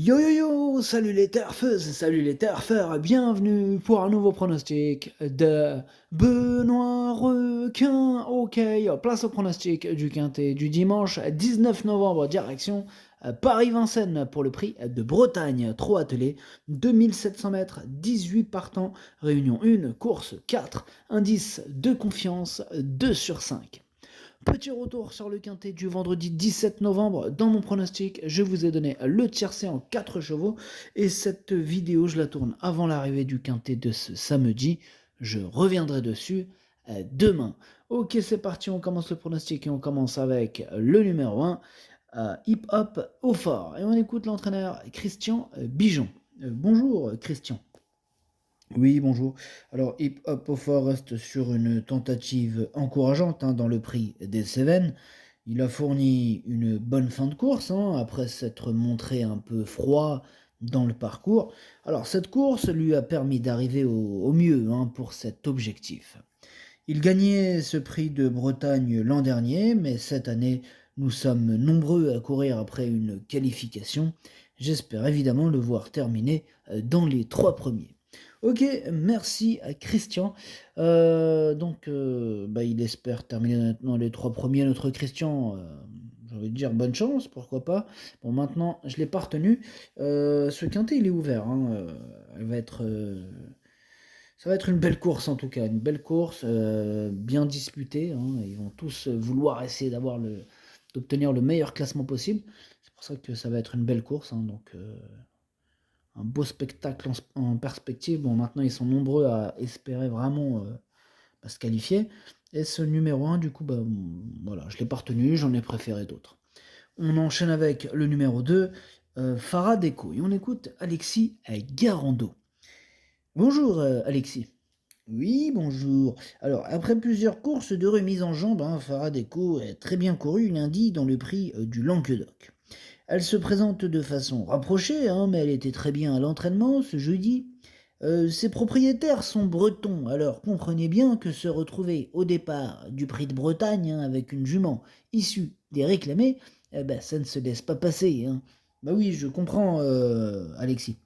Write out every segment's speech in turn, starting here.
Yo yo yo, salut les turfeuses, salut les turfeurs, bienvenue pour un nouveau pronostic de Benoît Requin. Ok, place au pronostic du Quintet du dimanche 19 novembre, direction Paris-Vincennes pour le prix de Bretagne. 3 attelés, 2700 mètres, 18 partants, réunion 1, course 4, indice de confiance 2 sur 5. Petit retour sur le quintet du vendredi 17 novembre. Dans mon pronostic, je vous ai donné le tiercé en 4 chevaux. Et cette vidéo, je la tourne avant l'arrivée du quintet de ce samedi. Je reviendrai dessus demain. Ok, c'est parti, on commence le pronostic et on commence avec le numéro 1, Hip Hop au fort. Et on écoute l'entraîneur Christian Bijon. Bonjour Christian. Oui, bonjour. Alors, Hip Hop au fort reste sur une tentative encourageante dans le prix des Cévennes. Il a fourni une bonne fin de course après s'être montré un peu froid dans le parcours. Alors, cette course lui a permis d'arriver au mieux pour cet objectif. Il gagnait ce prix de Bretagne l'an dernier, mais cette année, nous sommes nombreux à courir après une qualification. J'espère évidemment le voir terminer dans les 3 premiers. Ok, merci à Christian. Il espère terminer dans les 3 premiers. Notre Christian, j'ai envie de dire bonne chance, pourquoi pas. Bon, maintenant, je ne l'ai pas retenu. Ce quintet, il est ouvert. Elle va être, ça va être une belle course en tout cas. Une belle course, bien disputée. Ils vont tous vouloir essayer d'obtenir le meilleur classement possible. C'est pour ça que ça va être une belle course. Un beau spectacle en perspective. Bon, maintenant, ils sont nombreux à espérer vraiment se qualifier. Et ce numéro 1, du coup, voilà, je ne l'ai pas retenu, j'en ai préféré d'autres. On enchaîne avec le numéro 2, Farah Deco. Et on écoute Alexis Garando. Bonjour Alexis. Oui, bonjour. Alors, après plusieurs courses de remise en jambe, Farah Deco est très bien courue lundi dans le prix du Languedoc. Elle se présente de façon rapprochée, mais elle était très bien à l'entraînement ce jeudi. Ses propriétaires sont bretons, alors comprenez bien que se retrouver au départ du prix de Bretagne avec une jument issue des réclamés, ça ne se laisse pas passer. Bah oui, je comprends, Alexis.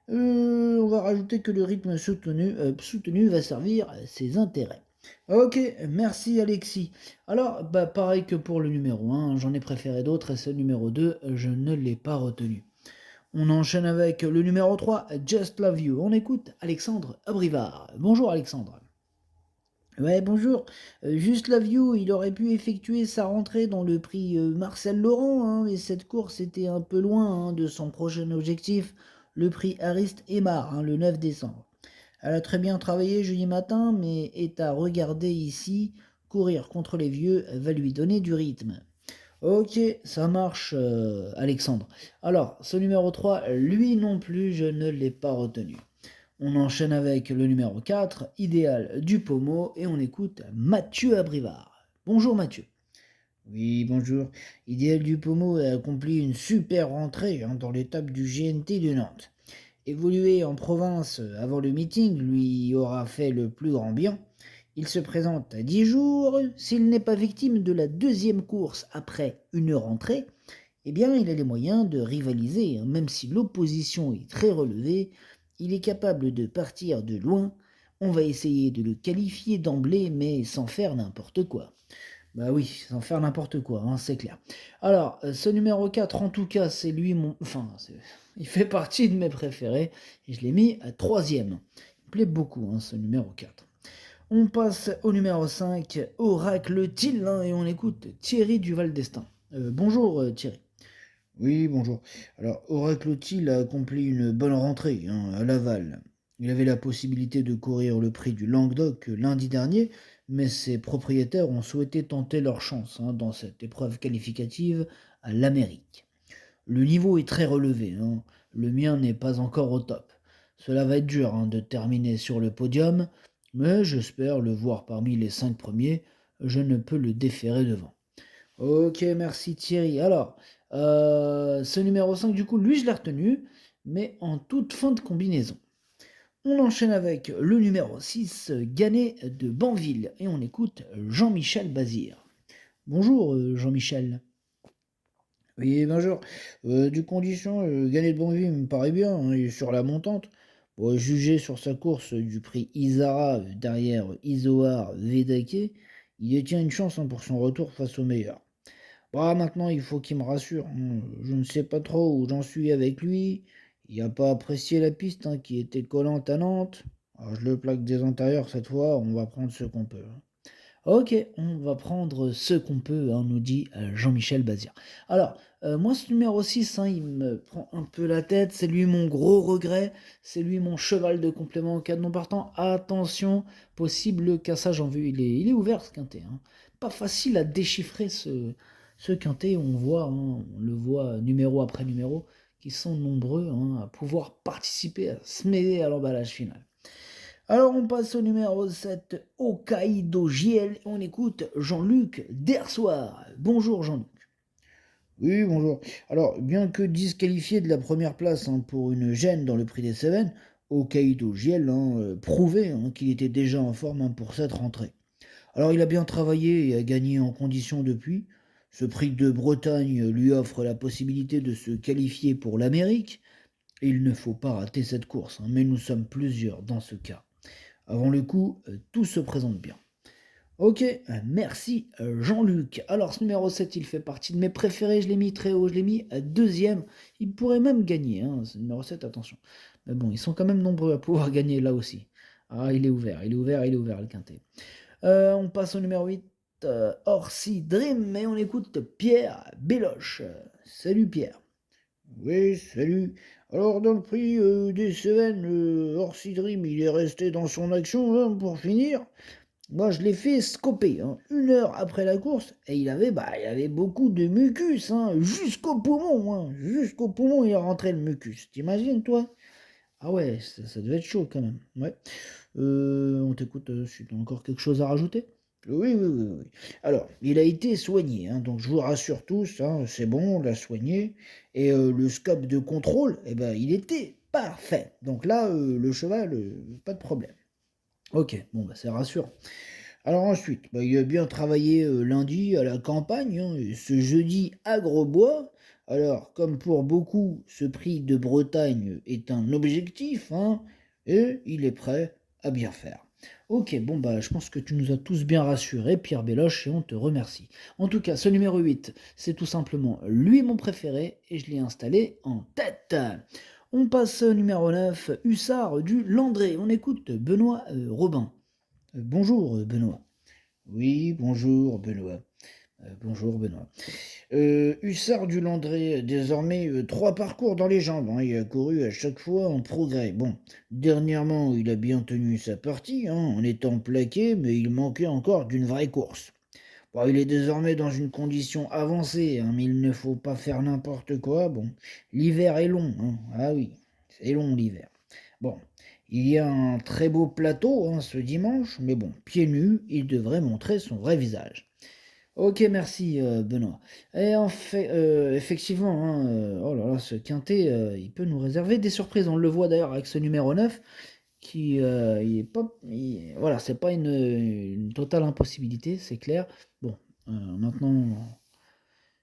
On va rajouter que le rythme soutenu va servir ses intérêts. Ok, merci Alexis. Alors, pareil que pour le numéro 1, j'en ai préféré d'autres et ce numéro 2, je ne l'ai pas retenu. On enchaîne avec le numéro 3, Just Love You. On écoute Alexandre Abrivard. Bonjour Alexandre. Ouais, bonjour. Just Love You, il aurait pu effectuer sa rentrée dans le prix Marcel Laurent, mais cette course était un peu loin de son prochain objectif, le prix Arist Aymar, le 9 décembre. Elle a très bien travaillé jeudi matin, mais est à regarder ici. Courir contre les vieux va lui donner du rythme. Ok, ça marche, Alexandre. Alors, ce numéro 3, lui non plus, je ne l'ai pas retenu. On enchaîne avec le numéro 4, Idéal du Pommeau, et on écoute Mathieu Abrivard. Bonjour Mathieu. Oui, bonjour. Idéal du Pommeau a accompli une super rentrée dans l'étape du GNT de Nantes. Évoluer en province avant le meeting lui aura fait le plus grand bien. Il se présente à 10 jours. S'il n'est pas victime de la deuxième course après une rentrée, eh bien, il a les moyens de rivaliser. Même si l'opposition est très relevée, il est capable de partir de loin. On va essayer de le qualifier d'emblée, mais sans faire n'importe quoi. Bah oui, sans faire n'importe quoi, c'est clair. Alors, ce numéro 4, en tout cas, c'est lui mon... il fait partie de mes préférés, et je l'ai mis à troisième. Il me plaît beaucoup, ce numéro 4. On passe au numéro 5, Oracle Till, et on écoute Thierry Duval d'Estaing. Bonjour Thierry. Oui, bonjour. Alors, Oracle Till a accompli une bonne rentrée à Laval. Il avait la possibilité de courir le prix du Languedoc lundi dernier, mais ses propriétaires ont souhaité tenter leur chance dans cette épreuve qualificative à l'Amérique. Le niveau est très relevé, le mien n'est pas encore au top. Cela va être dur de terminer sur le podium, mais j'espère le voir parmi les 5 premiers, je ne peux le déférer devant. Ok, merci Thierry. Alors, ce numéro 5, du coup, lui, je l'ai retenu, mais en toute fin de combinaison. On enchaîne avec le numéro 6, Gannet de Banville, et on écoute Jean-Michel Bazir. Bonjour Jean-Michel. Oui, bonjour. Du condition, gagner de Bonvie me paraît bien, hein, et sur la montante. Bon, juger sur sa course du prix Isara derrière Isoar Vedake, il détient une chance, hein, pour son retour face au meilleur. Bah, maintenant, il faut qu'il me rassure, hein. Je ne sais pas trop où j'en suis avec lui. Il n'a pas apprécié la piste, hein, qui était collante à Nantes. Alors, je le plaque des antérieurs cette fois, on va prendre ce qu'on peut, hein. Ok, on va prendre ce qu'on peut, hein, nous dit Jean-Michel Bazir. Alors, moi, ce numéro 6, hein, il me prend un peu la tête. C'est lui mon gros regret. C'est lui mon cheval de complément en cas de non partant. Attention, possible cassage en vue. Il est ouvert ce quintet, hein. Pas facile à déchiffrer ce quintet. On voit, hein, on le voit numéro après numéro, qui sont nombreux, hein, à pouvoir participer, à se mêler à l'emballage final. Alors on passe au numéro 7, Hokkaido JL, on écoute Jean-Luc Dersoir. Bonjour Jean-Luc. Oui, bonjour. Alors, bien que disqualifié de la première place, hein, pour une gêne dans le prix des Cévennes, Hokkaido JL, hein, prouvait, hein, qu'il était déjà en forme, hein, pour cette rentrée. Alors il a bien travaillé et a gagné en condition depuis. Ce prix de Bretagne lui offre la possibilité de se qualifier pour l'Amérique. Et il ne faut pas rater cette course, hein, mais nous sommes plusieurs dans ce cas. Avant le coup, tout se présente bien. Ok, merci Jean-Luc. Alors ce numéro 7, il fait partie de mes préférés, je l'ai mis très haut, je l'ai mis deuxième. Il pourrait même gagner, hein, ce numéro 7, attention. Mais bon, ils sont quand même nombreux à pouvoir gagner là aussi. Ah, il est ouvert, il est ouvert, il est ouvert le quintet. On passe au numéro 8, Orsi Dream, et on écoute Pierre Béloche. Salut Pierre. Oui, salut. Alors, dans le prix des Cévennes, Orsi Dream, il est resté dans son action, hein, pour finir. Moi, je l'ai fait scoper, hein, 1 heure après la course, et il avait beaucoup de mucus, hein, jusqu'au poumon, hein, jusqu'au poumon, il est rentré le mucus. T'imagines, toi? Ah ouais, ça devait être chaud quand même. Ouais. On t'écoute, si t'as encore quelque chose à rajouter? Oui, oui, oui, oui. Alors, il a été soigné, hein, donc je vous rassure tous, hein, c'est bon, on l'a soigné. Et le scope de contrôle, eh ben, il était parfait. Donc là, le cheval, pas de problème. Ok, bon, bah, c'est rassurant. Alors ensuite, bah, il a bien travaillé lundi à la campagne, hein, et ce jeudi à Grosbois. Alors, comme pour beaucoup, ce prix de Bretagne est un objectif, hein, et il est prêt à bien faire. Ok, bon bah je pense que tu nous as tous bien rassurés, Pierre Béloche, et on te remercie. En tout cas, ce numéro 8, c'est tout simplement lui mon préféré, et je l'ai installé en tête. On passe au numéro 9, Hussard du Landré. On écoute Benoît Robin. Bonjour Benoît. Oui, bonjour Benoît. Bonjour Benoît. Hussard du Landré, désormais 3 parcours dans les jambes, hein, il a couru à chaque fois en progrès. Bon, dernièrement, il a bien tenu sa partie, hein, en étant plaqué, mais il manquait encore d'une vraie course. Bon, il est désormais dans une condition avancée, hein, mais il ne faut pas faire n'importe quoi. Bon, l'hiver est long, hein. Ah oui, c'est long l'hiver. Bon, il y a un très beau plateau, hein, ce dimanche, mais bon, pieds nus, il devrait montrer son vrai visage. Ok, merci Benoît. Et en fait, effectivement, hein, oh là là, ce quintet, il peut nous réserver des surprises. On le voit d'ailleurs avec ce numéro 9, qui il est pas, voilà, c'est pas une totale impossibilité, c'est clair. Bon, maintenant,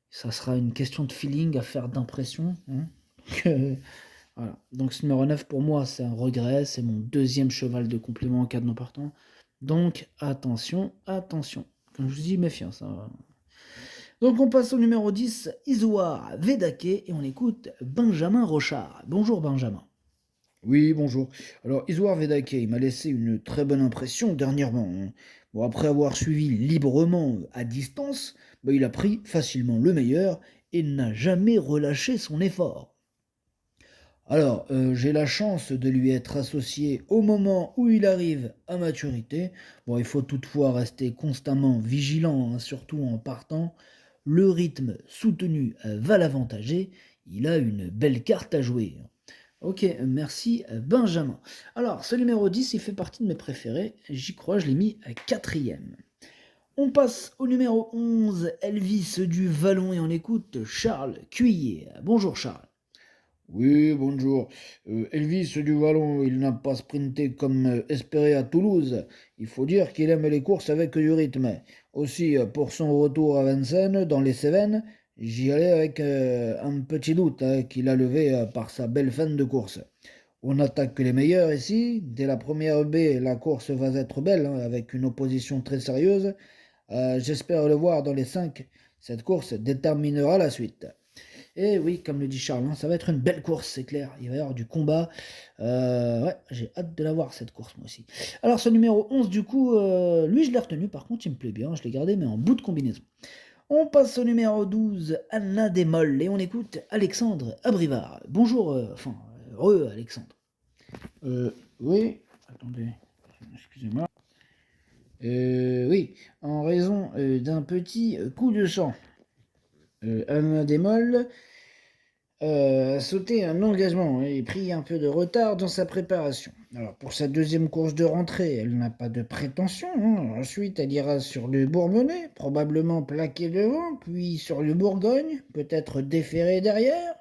ça sera une question de feeling, à faire d'impression, hein. Donc, voilà. Donc ce numéro 9 pour moi, c'est un regret, c'est mon deuxième cheval de complément en cas de non partant. Donc attention, attention. Comme je vous dis, méfiance, hein. Donc on passe au numéro 10, Isoar Vedake, et on écoute Benjamin Rochard. Bonjour Benjamin. Oui, bonjour. Alors, Isoar Vedake, il m'a laissé une très bonne impression dernièrement, hein. Bon, après avoir suivi librement à distance, bah, il a pris facilement le meilleur et n'a jamais relâché son effort. Alors, j'ai la chance de lui être associé au moment où il arrive à maturité. Bon, il faut toutefois rester constamment vigilant, hein, surtout en partant. Le rythme soutenu va l'avantager. Il a une belle carte à jouer. Ok, merci Benjamin. Alors, ce numéro 10, il fait partie de mes préférés. J'y crois, je l'ai mis à quatrième. On passe au numéro 11, Elvis du Vallon, et on écoute Charles Cuillet. Bonjour Charles. Oui, bonjour. Elvis du Vallon, il n'a pas sprinté comme espéré à Toulouse. Il faut dire qu'il aime les courses avec du rythme. Aussi, pour son retour à Vincennes, dans les Cévennes, J'y allais avec un petit doute hein, qu'il a levé par sa belle fin de course. On n'attaque que les meilleurs ici. Dès la première baie, la course va être belle, hein, avec une opposition très sérieuse. J'espère le voir dans les 5. Cette course déterminera la suite. Et oui, comme le dit Charles, hein, ça va être une belle course, c'est clair. Il va y avoir du combat. Ouais, j'ai hâte de la voir, cette course, moi aussi. Alors, ce numéro 11, du coup, lui, je l'ai retenu. Par contre, il me plaît bien. Je l'ai gardé, mais en bout de combinaison. On passe au numéro 12, Anna Desmolles, et on écoute Alexandre Abrivard. Bonjour, Alexandre. Oui, attendez, excusez-moi. Oui, en raison d'un petit coup de sang, Anna Desmolles a sauté un engagement et pris un peu de retard dans sa préparation. Alors pour sa deuxième course de rentrée, elle n'a pas de prétention, hein. Ensuite, elle ira sur le Bourbonnais, probablement plaqué devant, puis sur le Bourgogne, peut-être déféré derrière.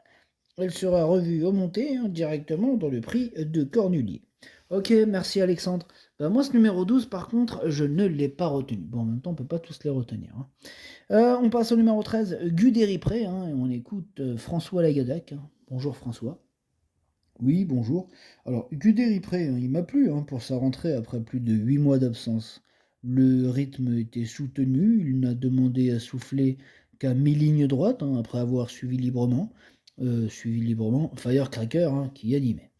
Elle sera revue au monté hein, directement dans le prix de Cornulier. Ok, merci Alexandre. Ben, moi, ce numéro 12, par contre, je ne l'ai pas retenu. Bon, en même temps, on ne peut pas tous les retenir, hein. On passe au numéro 13, Guderipré, hein, et on écoute François Lagadac, hein. Bonjour François. Oui, bonjour. Alors, Guderipré, hein, il m'a plu hein, pour sa rentrée après plus de 8 mois d'absence. Le rythme était soutenu, il n'a demandé à souffler qu'à mi-ligne droite, hein, après avoir suivi librement Firecracker hein, qui animait.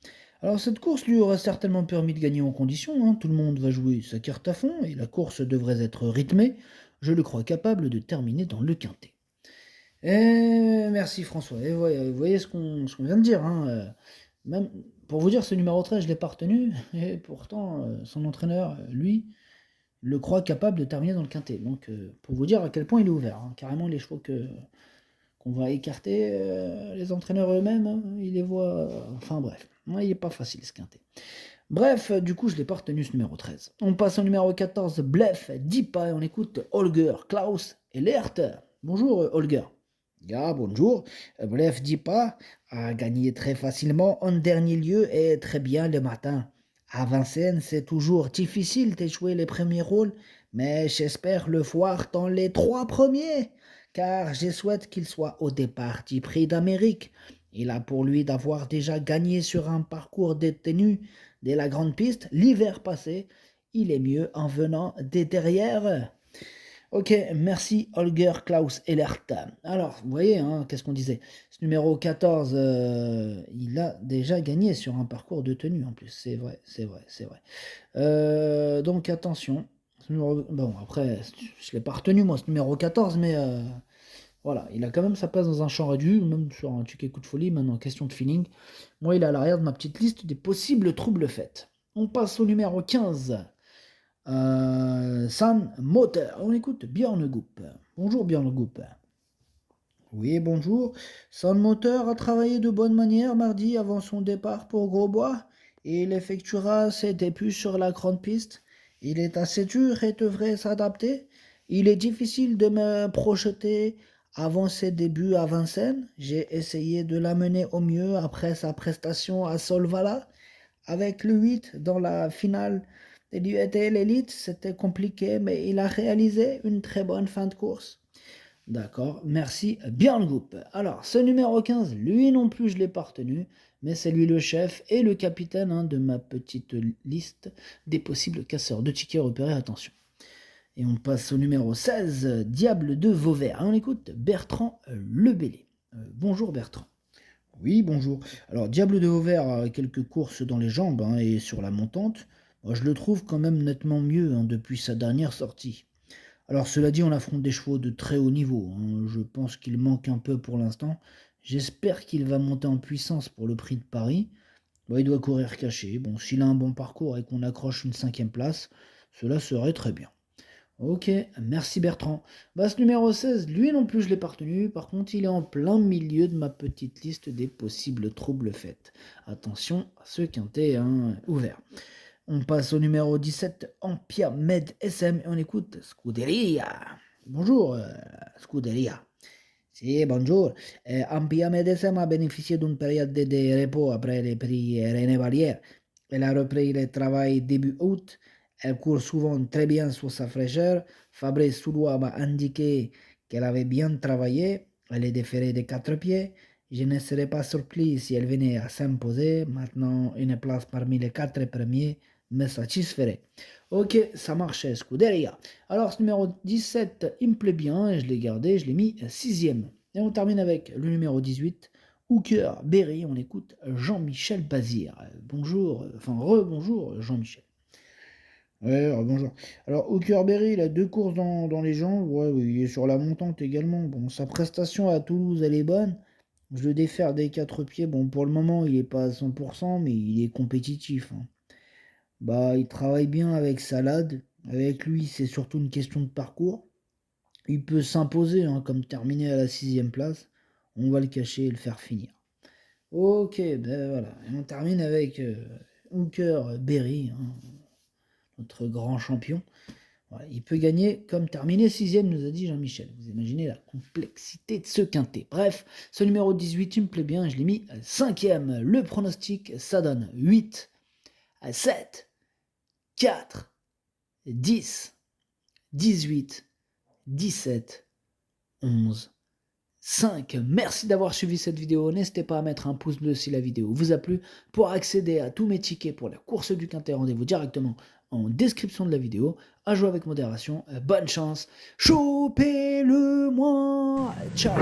Alors cette course lui aura certainement permis de gagner en condition, hein. Tout le monde va jouer sa carte à fond et la course devrait être rythmée. Je le crois capable de terminer dans le quintet. Merci François. Et vous voyez ce qu'on vient de dire, hein. Même pour vous dire, ce numéro 13, je ne l'ai pas retenu, et pourtant son entraîneur, lui, le croit capable de terminer dans le quintet. Donc pour vous dire à quel point il est ouvert, hein. Carrément les chevaux qu'on va écarter, les entraîneurs eux-mêmes, hein, ils les voient. Enfin bref, ouais, il n'est pas facile ce quintet. Bref, du coup, je ne l'ai pas retenu ce numéro 13. On passe au numéro 14, Blef, Dipa, et on écoute Holger, Klaus et Leerter. Bonjour Holger. Ja, bonjour. Blef, Dipa a gagné très facilement en dernier lieu et très bien le matin. À Vincennes, c'est toujours difficile de jouer les premiers rôles, mais j'espère le voir dans les 3 premiers, car je souhaite qu'il soit au départ du Prix d'Amérique. Il a pour lui d'avoir déjà gagné sur un parcours détenu dès la grande piste l'hiver passé. Il est mieux en venant des derrière. Ok, merci Holger Klaus Ellert. Alors, vous voyez, hein, qu'est-ce qu'on disait? Ce numéro 14, il a déjà gagné sur un parcours de tenue en plus. C'est vrai, c'est vrai, c'est vrai. Donc attention. Bon, après, je ne l'ai pas retenu moi, ce numéro 14, mais voilà, il a quand même sa place dans un champ réduit, même sur un ticket coup de folie, maintenant question de feeling. Moi, il est à l'arrière de ma petite liste des possibles troubles faits. On passe au numéro 15. San Moteur. On écoute Björn Goop. Bonjour Björn Goop. Oui, bonjour. San Moteur a travaillé de bonne manière mardi avant son départ pour Grosbois. Il effectuera ses débuts sur la grande piste. Il est assez dur et devrait s'adapter. Il est difficile de me projeter avant ses débuts à Vincennes. J'ai essayé de l'amener au mieux après sa prestation à Solvala. Avec le 8 dans la finale de l'UETL Elite, c'était compliqué, mais il a réalisé une très bonne fin de course. D'accord, merci Björn Goop. Alors, ce numéro 15, lui non plus je l'ai pas retenu, mais c'est lui le chef et le capitaine hein, de ma petite liste des possibles casseurs de tickets repérés, attention. Et on passe au numéro 16, Diable de Vauvert. On écoute Bertrand Lebellé. Bonjour Bertrand. Oui, bonjour. Alors, Diable de Vauvert a quelques courses dans les jambes hein, et sur la montante. Moi, je le trouve quand même nettement mieux hein, depuis sa dernière sortie. Alors, cela dit, on affronte des chevaux de très haut niveau, hein. Je pense qu'il manque un peu pour l'instant. J'espère qu'il va monter en puissance pour le prix de Paris. Bon, il doit courir caché. Bon, s'il a un bon parcours et qu'on accroche une 5e place, cela serait très bien. Ok, merci Bertrand. Bah, ce numéro 16, lui non plus je l'ai pas retenu. Par contre, il est en plein milieu de ma petite liste des possibles troubles faits. Attention à ce quintet hein, ouvert. On passe au numéro 17, Ampia Med SM, et on écoute Scuderia. Bonjour, Scuderia. Si, bonjour. Ampia Med SM a bénéficié d'une période de repos après les prix René Vallière. Elle a repris le travail début août. Elle court souvent très bien sous sa fraîcheur. Fabrice Soulois m'a indiqué qu'elle avait bien travaillé. Elle est déférée des 4 pieds. Je ne serais pas surpris si elle venait à s'imposer. Maintenant, une place parmi les 4 premiers me satisferait. Ok, ça marchait, Scuderia. Alors, ce numéro 17, il me plaît bien, et je l'ai gardé, je l'ai mis 6e. Et on termine avec le numéro 18, Hooker Berry. On écoute Jean-Michel Bazir. Bonjour, enfin rebonjour Jean-Michel. Ouais, bonjour. Alors, Hooker Berry, il a 2 courses dans les jambes. Ouais, oui, il est sur la montante également. Bon, sa prestation à Toulouse, elle est bonne. Je le défère des 4 pieds. Bon, pour le moment, il n'est pas à 100%, mais il est compétitif, hein. Bah, il travaille bien avec Salade. Avec lui, c'est surtout une question de parcours. Il peut s'imposer, hein, comme terminer à la 6e place. On va le cacher et le faire finir. Ok, ben voilà. Et on termine avec Hooker Berry, hein, notre grand champion. Voilà, il peut gagner comme terminer 6e, nous a dit Jean-Michel. Vous imaginez la complexité de ce quintet. Bref, ce numéro 18, il me plaît bien, je l'ai mis 5e. Le pronostic, ça donne 8, 7, 4, 10, 18, 17, 11, 5. Merci d'avoir suivi cette vidéo. N'hésitez pas à mettre un pouce bleu si la vidéo vous a plu. Pour accéder à tous mes tickets pour la course du quintet, rendez-vous directement en description de la vidéo. À jouer avec modération. Bonne chance. Chopez-le moi. Ciao.